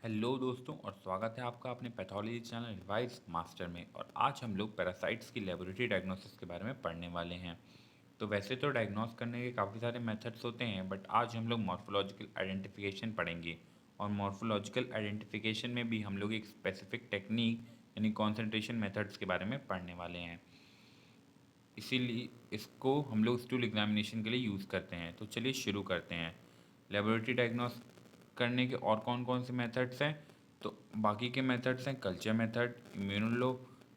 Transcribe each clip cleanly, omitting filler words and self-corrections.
Hello दोस्तों और स्वागत है आपका अपने पैथोलॉजी चैनल रिवाइज मास्टर में। और आज हम लोग पैरासाइट्स की लेबोरेटरी डायग्नोसिस के बारे में पढ़ने वाले हैं। तो वैसे तो डायग्नोस करने के काफ़ी सारे मेथड्स होते हैं, बट आज हम लोग मॉर्फोलॉजिकल आइडेंटिफिकेशन पढ़ेंगे। और मॉर्फोलॉजिकल आइडेंटिफिकेशन में भी हम लोग एक स्पेसिफिक टेक्निक यानी कॉन्सेंट्रेशन मेथड्स के बारे में पढ़ने वाले हैं। इसीलिए इसको हम लोग स्टूल एग्जामिनेशन के लिए यूज़ करते हैं। तो चलिए शुरू करते हैं। लेबोरेटरी डायग्नोस करने के और कौन कौन से मेथड्स हैं? तो बाकी के मेथड्स हैं culture method, immuno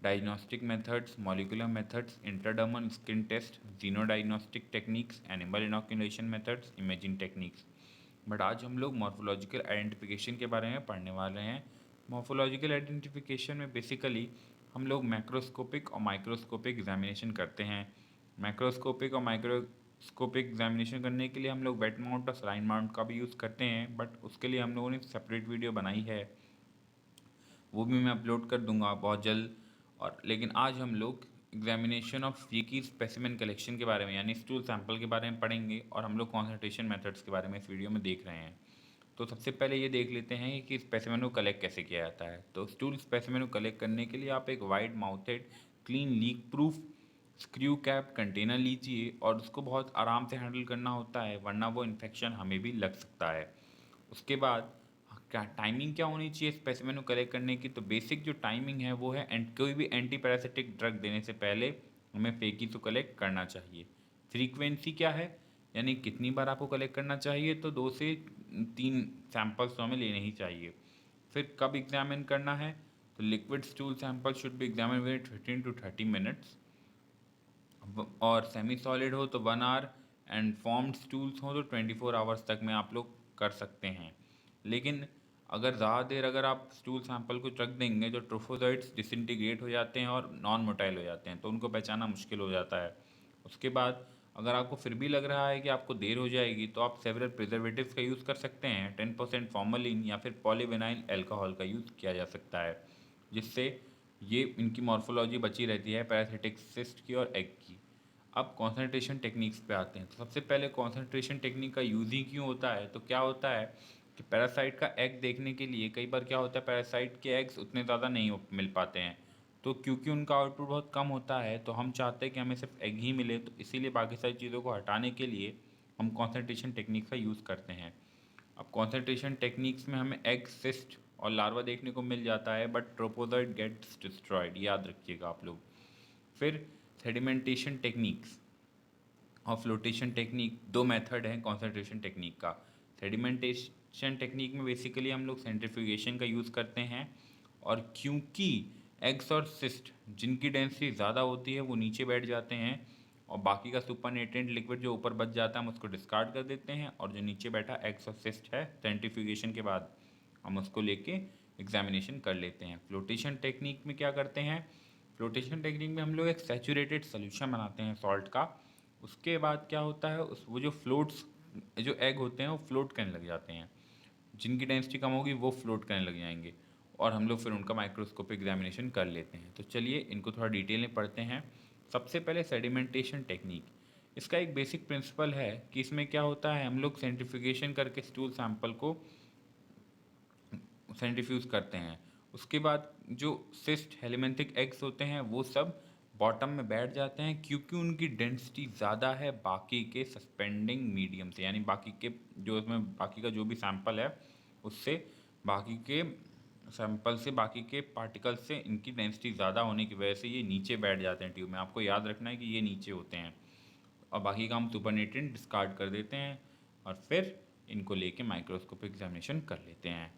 diagnostic methods, molecular methods, intradermal skin test, geno diagnostic techniques, animal inoculation methods, imaging techniques. But आज हम लोग मॉर्फोलॉजिकल आइडेंटिफिकेशन के बारे में पढ़ने वाले हैं। मॉर्फोलॉजिकल आइडेंटिफिकेशन में बेसिकली हम लोग मैक्रोस्कोपिक और माइक्रोस्कोपिक एग्जामिनेशन करते हैं। मैक्रोस्कोपिक और माइक्रोस्कोपिक एग्जामिनेशन करने के लिए हम लोग वेट माउंट और सलाइन माउंट का भी यूज़ करते हैं, बट उसके लिए हम लोगों ने सेपरेट वीडियो बनाई है, वो भी मैं अपलोड कर दूंगा बहुत जल्द। और लेकिन आज हम लोग एग्जामिनेशन ऑफ फीकी स्पेसिमेन कलेक्शन के बारे में यानी स्टूल सैंपल के बारे में पढ़ेंगे, और हम लोग कॉन्सनट्रेशन मेथड्स के बारे में इस वीडियो में देख रहे हैं। तो सबसे पहले ये देख लेते हैं कि स्पेसिमेन को कलेक्ट कैसे किया जाता है। तो स्टूल स्पेसिमेन को कलेक्ट करने के लिए आप एक wide mouthed clean leak proof screw cap container लीजिए, और उसको बहुत आराम से हैंडल करना होता है, वरना वो इन्फेक्शन हमें भी लग सकता है। उसके बाद क्या टाइमिंग क्या होनी चाहिए स्पेसिमेन को कलेक्ट करने की? तो बेसिक जो टाइमिंग है वो है कोई भी एंटी पैरासिटिक ड्रग देने से पहले हमें फेकी तो कलेक्ट करना चाहिए। फ्रीक्वेंसी क्या है, यानी कितनी बार आपको कलेक्ट करना चाहिए? तो 2 से 3 सैंपल्स तो हमें लेने ही चाहिए। फिर कब एग्जामिन करना है? तो liquid stool sample should be examine with 15 to 30 minutes, और सेमी सॉलिड हो तो 1 आवर, एंड फॉर्म्ड स्टूल्स हो तो 24 आवर्स तक में आप लोग कर सकते हैं। लेकिन अगर ज़्यादा देर अगर आप स्टूल सैंपल को रख देंगे तो ट्रोफोजाइट्स डिसइंटीग्रेट हो जाते हैं और नॉन मोटाइल हो जाते हैं, तो उनको पहचाना मुश्किल हो जाता है। उसके बाद अगर आपको फिर भी लग रहा है कि आपको देर हो जाएगी, तो आप सेवरल प्रिजर्वेटिव्स का यूज़ कर सकते हैं। 10% फॉर्मलिन या फिर पॉलीविनाइल अल्कोहल का यूज़ किया जा सकता है, जिससे ये इनकी मॉर्फोलॉजी बची रहती है पैरासिटिक सिस्ट की और एग की। अब कॉन्सेंट्रेशन टेक्निक्स पे आते हैं। तो सबसे पहले कॉन्सेंट्रेशन टेक्निक का यूज़ ही क्यों होता है? तो क्या होता है कि पैरासाइट का एग देखने के लिए कई बार क्या होता है, पैरासाइट के एग्स उतने ज़्यादा नहीं मिल पाते हैं। तो क्योंकि उनका आउटपुट बहुत कम होता है, तो हम चाहते हैं कि हमें सिर्फ एग ही मिले, तो इसीलिए बाकी सारी चीज़ों को हटाने के लिए हम कॉन्सेंट्रेशन टेक्निक का यूज़ करते हैं। अब कॉन्सेंट्रेशन टेक्निक्स में हमें एग, सिस्ट और लार्वा देखने को मिल जाता है, बट ट्रोपोजॉइट गेट्स डिस्ट्रॉयड, याद रखिएगा आप लोग। फिर सेडिमेंटेशन टेक्निक्स और फ्लोटेशन टेक्निक, दो मेथड हैं कॉन्सेंट्रेशन टेक्निक का। सेडिमेंटेशन टेक्निक में बेसिकली हम लोग सेंट्रीफ्यूगेशन का यूज़ करते हैं, और क्योंकि एग्स और सिस्ट जिनकी डेंसिटी ज़्यादा होती है वो नीचे बैठ जाते हैं, और बाकी का सुपरनेटेंट लिक्विड जो ऊपर बच जाता है हम उसको डिस्कार्ड कर देते हैं, और जो नीचे बैठा एग्स और सिस्ट है सेंट्रीफ्यूगेशन के बाद हम उसको लेके एग्जामिनेशन कर लेते हैं। फ्लोटेशन टेक्निक में क्या करते हैं? फ्लोटेशन टेक्निक में हम लोग एक सैचुरेटेड सोल्यूशन बनाते हैं सॉल्ट का। उसके बाद क्या होता है, उस वो जो फ्लोट्स जो एग होते हैं वो फ्लोट करने लग जाते हैं, जिनकी डेंसिटी कम होगी वो फ्लोट करने लग जाएंगे, और हम लोग फिर उनका माइक्रोस्कोपिक एग्जामिनेशन कर लेते हैं। तो चलिए इनको थोड़ा डिटेल में पढ़ते हैं। सबसे पहले सेडिमेंटेशन टेक्निक। इसका एक बेसिक प्रिंसिपल है कि इसमें क्या होता है, हम लोग सेंट्रीफ्यूगेशन करके स्टूल सैंपल को सेंट्रीफ्यूज करते हैं। उसके बाद जो सिस्ट हेलिमेंथिक एग्स होते हैं वो सब बॉटम में बैठ जाते हैं, क्योंकि उनकी डेंसिटी ज़्यादा है बाकी के सस्पेंडिंग मीडियम से, यानी बाकी के जो इसमें बाकी का जो भी सैंपल है उससे, बाकी के सैंपल से बाकी के पार्टिकल से इनकी डेंसिटी ज़्यादा होने की वजह से ये नीचे बैठ जाते हैं ट्यूब में। आपको याद रखना है कि ये नीचे होते हैं, और बाकी का हम सुपरनेटेंट डिस्कार्ड कर देते हैं, और फिर इनको लेके माइक्रोस्कोपिक एग्जामिनेशन कर लेते हैं।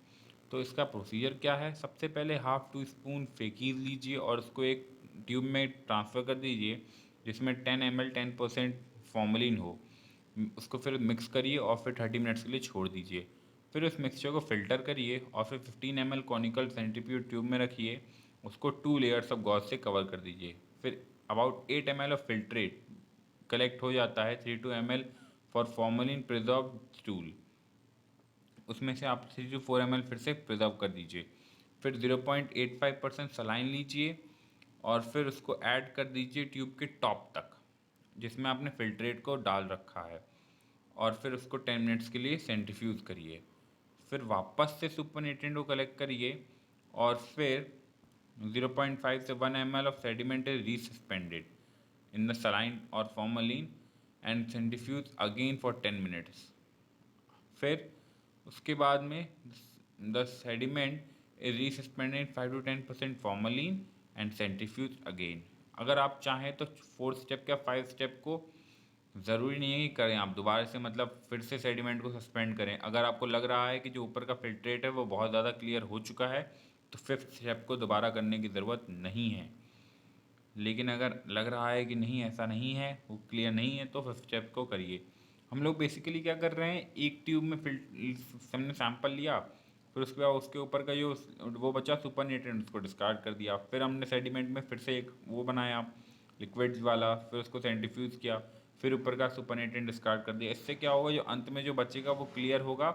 तो इसका प्रोसीजर क्या है? सबसे पहले ½ टी स्पून फेकीज लीजिए और उसको एक ट्यूब में ट्रांसफ़र कर दीजिए, जिसमें 10 ml 10% फॉर्मलिन हो। उसको फिर मिक्स करिए और फिर 30 मिनट्स के लिए छोड़ दीजिए। फिर उस मिक्सचर को फ़िल्टर करिए और फिर 15 ml कॉनिकल सेंट्रीफ्यूज ट्यूब में रखिए, उसको 2 लेयर्स ऑफ गॉज से कवर कर दीजिए। फिर about 8 ml of filtrate collect हो जाता है, 3 to 2 ml for formalin preserve stool. उसमें से आप 3 to 4 ml फिर से प्रिजर्व कर दीजिए। फिर 0.85% सलाइन लीजिए और फिर उसको ऐड कर दीजिए ट्यूब के टॉप तक, जिसमें आपने फिल्ट्रेट को डाल रखा है, और फिर उसको 10 मिनट्स के लिए सेंट्रीफ्यूज करिए। फिर वापस से सुपर न्यूट्रिएंट को कलेक्ट करिए और फिर 0.5 से 1 ml of sediment is resuspended in the saline और formalin and centrifuge again for 10 minutes. फिर उसके बाद में the sediment is resuspended 5 to 10% formalin and centrifuge again. अगर आप चाहें तो 4 स्टेप या 5 स्टेप को ज़रूरी नहीं है कि करें आप दोबारा से, मतलब फिर से सेडिमेंट को सस्पेंड करें। अगर आपको लग रहा है कि जो ऊपर का फिल्ट्रेट है वो बहुत ज़्यादा क्लियर हो चुका है तो 5th स्टेप को दोबारा करने की ज़रूरत नहीं है। लेकिन अगर लग रहा है कि नहीं ऐसा नहीं है, वो क्लियर नहीं है, तो 5th स्टेप को करिए। हम लोग बेसिकली क्या कर रहे हैं, एक ट्यूब में हमने सैंपल लिया, फिर उसके बाद उसके ऊपर का जो वो बचा सुपर न्यूट्रिएंट उसको डिस्कार्ड कर दिया। फिर हमने सेडिमेंट में फिर से एक वो बनाया लिक्विड्स वाला, फिर उसको सेंट्रीफ्यूज किया, फिर ऊपर का सुपर न्यूट्रिएंट डिस्कार्ड कर दिया। इससे क्या होगा, जो अंत में जो बचेगा वो क्लियर होगा,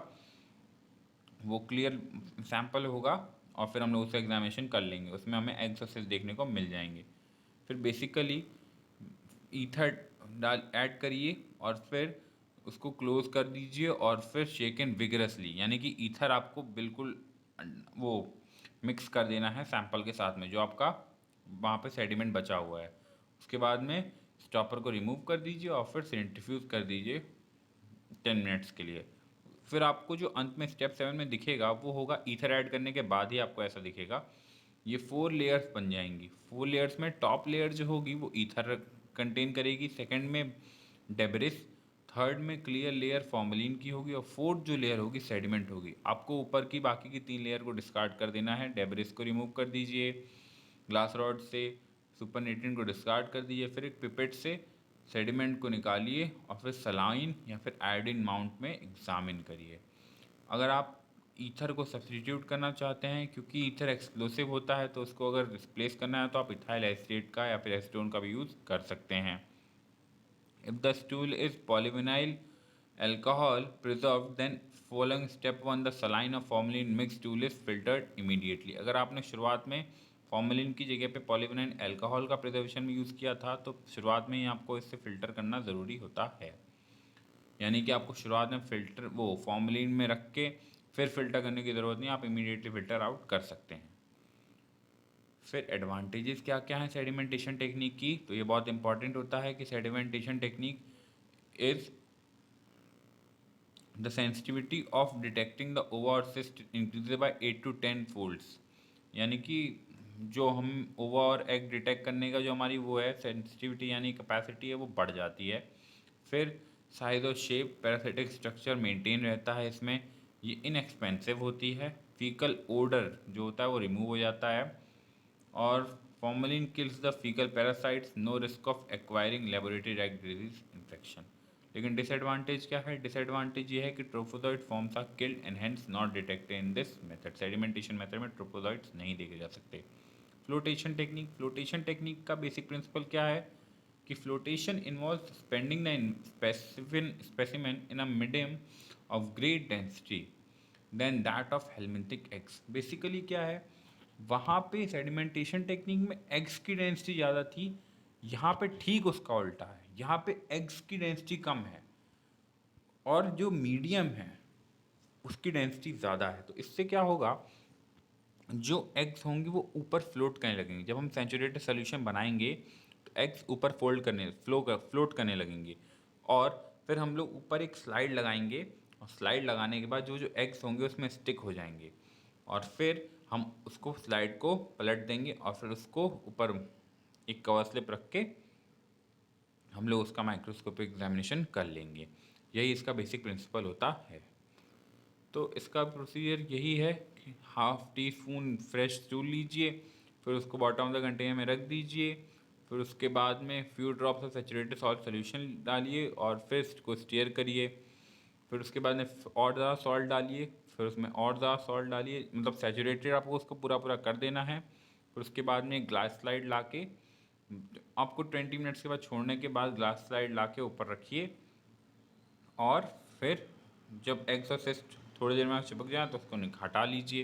वो क्लियर सैंपल होगा और फिर हम लोग उसका एग्जामिनेशन कर लेंगे, उसमें हमें एक्सरसाइज देखने को मिल जाएंगे। फिर बेसिकली ईथर डाल ऐड करिए और फिर उसको क्लोज कर दीजिए और फिर शेक एंड विगरसली, यानी कि ईथर आपको बिल्कुल वो मिक्स कर देना है सैंपल के साथ में जो आपका वहाँ पे सेडिमेंट बचा हुआ है। उसके बाद में स्टॉपर को रिमूव कर दीजिए और फिर सेंट्रीफ्यूज कर दीजिए 10 मिनट्स के लिए। फिर आपको जो अंत में स्टेप 7 में दिखेगा वो होगा, ईथर ऐड करने के बाद ही आपको ऐसा दिखेगा। ये 4 लेयर्स बन जाएंगी। 4 लेयर्स में टॉप लेयर जो होगी वो ईथर कंटेन करेगी, सेकंड में डेब्रिस, थर्ड में क्लियर लेयर फॉर्मलिन की होगी और फोर्थ जो लेयर होगी सेडिमेंट होगी। आपको ऊपर की बाकी की 3 लेयर को डिस्कार्ड कर देना है। डेब्रिस को रिमूव कर दीजिए ग्लास रॉड से, सुपर न्यूट्रिएंट को डिस्कार्ड कर दीजिए, फिर एक पिपेट से सेडिमेंट को निकालिए और फिर सलाइन या फिर आयोडीन माउंट में एग्जामिन करिए। अगर आप ईथर को सब्सटीट्यूट करना चाहते हैं, क्योंकि ईथर एक्सप्लोसिव होता है, तो उसको अगर रिप्लेस करना है तो आप इथाइल एसीटेट का या फिर एसीटोन का भी यूज़ कर सकते हैं। If the stool is polyvinyl alcohol preserved, then following step 1 the saline or formalin mixed stool is filtered immediately। अगर आपने शुरुआत में फॉर्मेलिन की जगह पे पॉलीविनाइल अल्कोहल का प्रिजर्वेशन में यूज़ किया था तो शुरुआत में ही आपको इससे फ़िल्टर करना ज़रूरी होता है। यानी कि आपको शुरुआत में फ़िल्टर वो फॉर्मेलिन में रख के फिर फ़िल्टर करने की ज़रूरत नहीं, आप इमीडिएटली फ़िल्टर आउट कर सकते हैं। फिर एडवांटेजेस क्या क्या हैं सेडिमेंटेशन टेक्निक की, तो ये बहुत इंपॉर्टेंट होता है कि sedimentation technique is the sensitivity of detecting the ova or cyst increases by 8 to 10 folds। यानी कि जो हम ओवा और एग डिटेक्ट करने का जो हमारी वो है सेंसिटिविटी यानी कैपेसिटी है वो बढ़ जाती है। फिर साइज और शेप पैरासिटिक स्ट्रक्चर मेंटेन रहता है इसमें, ये इनएक्सपेंसिव होती है। फीकल ओडर जो होता है वो रिमूव हो जाता है और formalin kills the faecal parasites, no risk of acquiring laboratory रैक डिजीज इन्फेक्शन। लेकिन डिसएडवांटेज क्या है, डिसएडवांटेज ये है कि trophozoite forms are killed and hence not detected in this method. Sedimentation method में ट्रोफोजोइट्स नहीं देखे जा सकते। फ्लोटेशन टेक्निक, फ्लोटेशन टेक्निक का बेसिक प्रिंसिपल क्या है कि flotation involve suspending the specimen in a medium of great density than that of helminthic eggs. Basically क्या है, वहाँ पे सेडिमेंटेशन टेक्निक में एग्स की डेंसिटी ज़्यादा थी, यहाँ पे ठीक उसका उल्टा है, यहाँ पे एग्स की डेंसिटी कम है और जो मीडियम है उसकी डेंसिटी ज़्यादा है। तो इससे क्या होगा, जो एग्स होंगे वो ऊपर फ्लोट करने लगेंगे। जब हम सेचुरेटेड सोल्यूशन बनाएंगे तो एग्स ऊपर फ्लोट करने लगेंगे और फिर हम लोग ऊपर एक स्लाइड लगाएंगे और स्लाइड लगाने के बाद जो जो एग्स होंगे उसमें स्टिक हो जाएंगे और फिर हम उसको स्लाइड को पलट देंगे और फिर उसको ऊपर एक कवर स्लिप रख के हम लोग उसका माइक्रोस्कोपिक एग्जामिनेशन कर लेंगे। यही इसका बेसिक प्रिंसिपल होता है। तो इसका प्रोसीजर यही है कि half tea spoon fresh stool लीजिए, फिर उसको बॉटम ऑफ द कंटेनर में रख दीजिए, फिर उसके बाद में few drops of saturated salt solution डालिए और फिर इसको स्टीयर करिए। फिर उसके बाद में और ज़्यादा सॉल्ट डालिए, फिर उसमें और ज़्यादा सॉल्ट डालिए, मतलब सेचुरेटेड आपको उसको पूरा पूरा कर देना है। फिर उसके बाद में ग्लास स्लाइड ला के आपको 20 मिनट्स के बाद छोड़ने के बाद ग्लास स्लाइड ला के ऊपर रखिए और फिर जब एग्जॉस्ट थोड़ी देर में चिपक जाए तो उसको हटा लीजिए।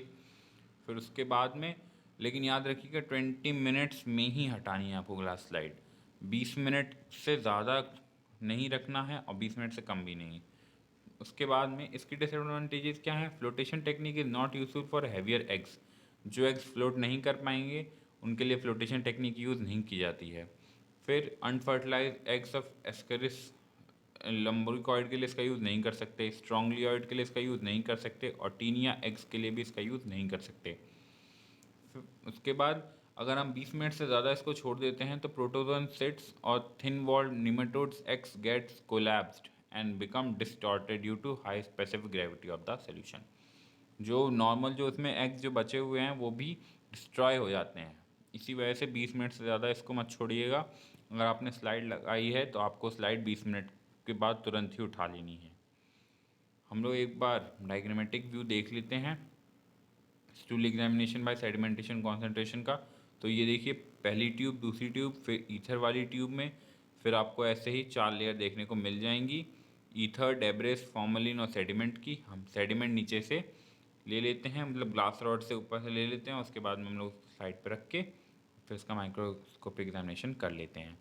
फिर उसके बाद में, लेकिन याद रखिएगा 20 मिनट्स में ही हटानी है आपको ग्लास स्लाइड, 20 मिनट से ज़्यादा नहीं रखना है और 20 मिनट से कम भी नहीं। उसके बाद में इसकी डिसएडवांटेजेस क्या है? Flotation technique is not useful for heavier eggs. जो एग्स फ्लोट नहीं कर पाएंगे उनके लिए फ्लोटेशन टेक्निक यूज़ नहीं की जाती है। फिर अनफर्टिलाइज एग्स ऑफ एस्करिस लंबरिकॉइड के लिए इसका यूज़ नहीं कर सकते, स्ट्रॉन्गलियोइड के लिए इसका यूज़ नहीं कर सकते, और टीनिया एग्स के लिए भी इसका यूज़ नहीं कर सकते। उसके बाद अगर हम 20 मिनट से ज़्यादा इसको छोड़ देते हैं तो प्रोटोजोन सेट्स और thin walled nematodes eggs gets collapsed and become distorted due to high specific gravity of the solution. जो नॉर्मल जो उसमें एग्स जो बचे हुए हैं वो भी डिस्ट्रॉय हो जाते हैं। इसी वजह से 20 मिनट से ज़्यादा इसको मत छोड़िएगा। अगर आपने स्लाइड लगाई है तो आपको स्लाइड 20 मिनट के बाद तुरंत ही उठा लेनी है। हम लोग एक बार डायग्रामेटिक व्यू देख लेते हैं stool examination by sedimentation concentration का। तो ये देखिए, पहली ट्यूब, दूसरी ट्यूब, फिर ईथर वाली ट्यूब में फिर आपको ऐसे ही 4 लेयर देखने को मिल जाएंगी, ईथर, डेब्रिस, फॉर्मलिन और सेडिमेंट की। हम सेडिमेंट नीचे से ले लेते हैं, मतलब ग्लास रॉड से ऊपर से ले लेते हैं, उसके बाद में हम लोग साइड पर रख के फिर इसका माइक्रोस्कोपिक एग्जामिनेशन कर लेते हैं।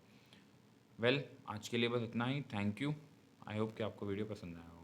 वेल, आज के लिए बस इतना ही। Thank you. आई होप कि आपको वीडियो पसंद आया होगा।